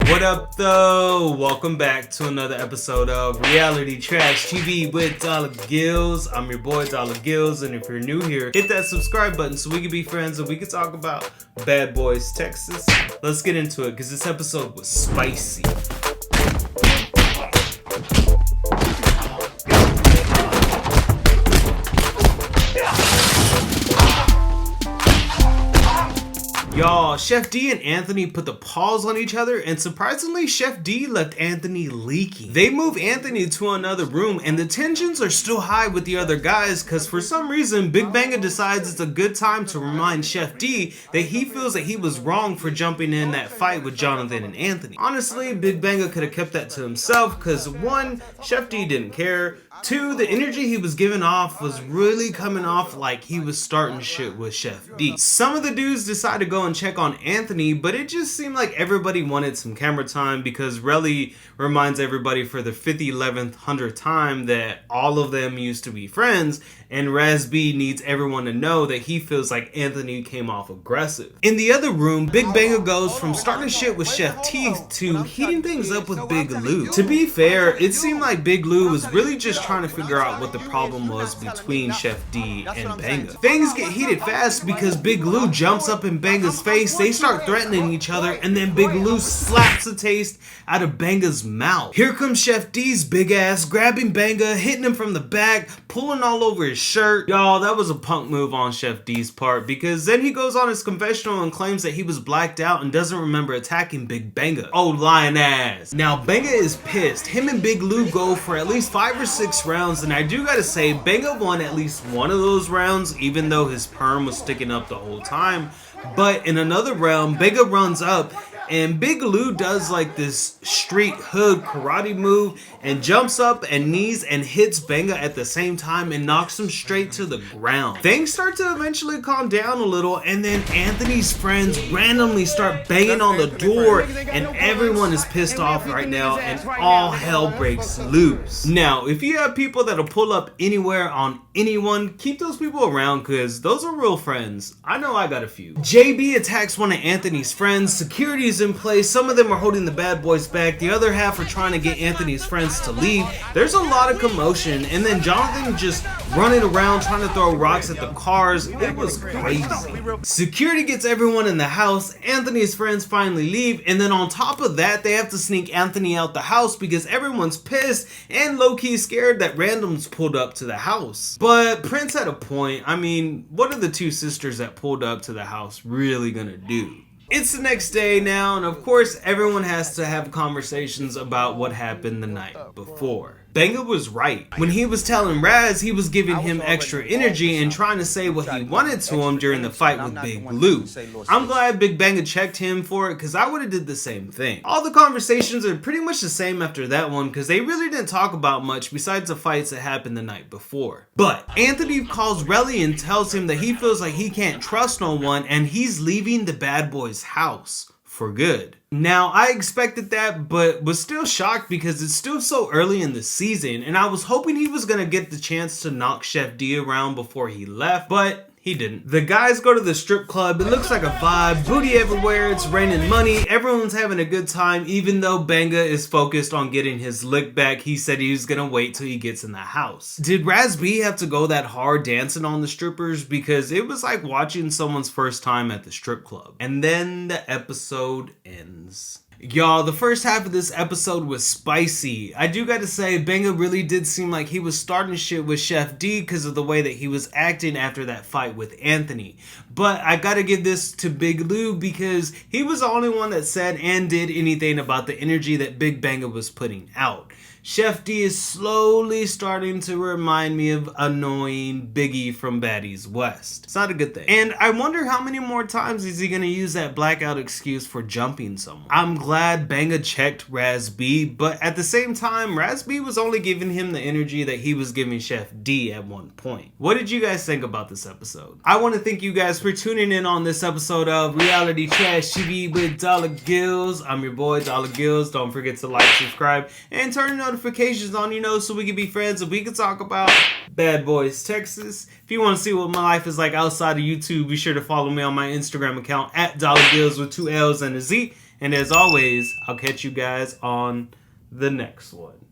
What up though? Welcome back to another episode of Reality Trash TV with Dollar Gills. I'm your boy Dollar Gills, and if you're new here, hit that subscribe button so we can be friends and we can talk about Bad Boys Texas. Let's get into it because this episode was spicy. Y'all, Chef Dee and Anothony put the paws on each other, and surprisingly, Chef Dee left Anothony leaking. They move Anothony to another room, and the tensions are still high with the other guys, because for some reason, Big Banga decides it's a good time to remind Chef Dee that he feels that he was wrong for jumping in that fight with Jonathan and Anothony. Honestly, Big Banga could have kept that to himself, because one, Chef Dee didn't care. Two, the energy he was giving off was really coming off like he was starting shit with Chef Dee. Some of the dudes decided to go and check on Anothony, but it just seemed like everybody wanted some camera time because Relly reminds everybody for the 11th, 100th time that all of them used to be friends, and Raz B needs everyone to know that he feels like Anothony came off aggressive. In the other room, Big Banga goes from starting shit with Chef Teeth to heating things up with Big Lue. To be fair, it seemed like Big Lue was really just trying to figure out what the problem was between Chef Dee and Banga. Things get heated fast because Big Lue jumps up in Banga's face, they start threatening each other, and then Big Lue slaps a taste out of Banga's mouth. Here comes Chef Dee's big ass, grabbing Banga, hitting him from the back, pulling all over his shirt. Y'all, that was a punk move on Chef Dee's part, because then he goes on his confessional and claims that he was blacked out and doesn't remember attacking Big Banga. Oh, lying ass. Now, Banga is pissed. Him and Big Lue go for at least 5 or 6 rounds, and I do gotta say, Banga won at least one of those rounds, even though his perm was sticking up the whole time. But in another round, Banga runs up, and Big Lue does like this street hood karate move and jumps up and knees and hits Banga at the same time and knocks him straight to the ground. Things start to eventually calm down a little, and then Anthony's friends randomly start banging on the door, and everyone is pissed off right now, and all hell breaks loose. Now, if you have people that'll pull up anywhere on anyone, keep those people around because those are real friends. I know I got a few. JB attacks one of Anthony's friends. Security is in place. Some of them are holding the bad boys back. The other half are trying to get Anthony's friends to leave. There's a lot of commotion, and then Jonathan just running around trying to throw rocks at the cars. It was crazy. Security gets everyone in the house. Anthony's friends finally leave, and then on top of that, they have to sneak Anthony out the house because everyone's pissed and low-key scared that randoms pulled up to the house. But Prince had a point. I mean, what are the two sisters that pulled up to the house really gonna do? It's the next day now, and of course, everyone has to have conversations about what happened the night before. Banga was right. When he was telling Raz, he was giving him extra energy and trying to say what he wanted to him during the fight with Big Lue. I'm glad Big Banga checked him for it because I would have did the same thing. All the conversations are pretty much the same after that one because they really didn't talk about much besides the fights that happened the night before. But Anothony calls Relly and tells him that he feels like he can't trust no one and he's leaving the bad boy's house for good. Now, I expected that, but was still shocked because it's still so early in the season, and I was hoping he was gonna get the chance to knock Chef Dee around before he left, but he didn't. The guys go to the strip club. It looks like a vibe. Booty everywhere. It's raining money. Everyone's having a good time, even though Banga is focused on getting his lick back. He said he was gonna wait till he gets in the house. Did Raz B have to go that hard dancing on the strippers? Because it was like watching someone's first time at the strip club. And then the episode ends. Y'all, the first half of this episode was spicy. I do gotta say, Banga really did seem like he was starting shit with Chef Dee because of the way that he was acting after that fight with Anothony. But I gotta give this to Big Lue because he was the only one that said and did anything about the energy that Big Banga was putting out. Chef Dee is slowly starting to remind me of annoying Biggie from Baddies West. It's not a good thing. And I wonder how many more times is he gonna use that blackout excuse for jumping someone. I'm glad Banga checked Raz B, but at the same time, Raz B was only giving him the energy that he was giving Chef Dee at one point. What did you guys think about this episode? I want to thank you guys for tuning in on this episode of Reality Trash TV with Dollar Gills. I'm your boy, Dollar Gills. Don't forget to like, subscribe, and turn notifications on, so we can be friends and we can talk about Bad Boys Texas. If you want to see what my life is like outside of YouTube, be sure to follow me on my Instagram account at Dollar Gills with 2 L's and a Z. And as always, I'll catch you guys on the next one.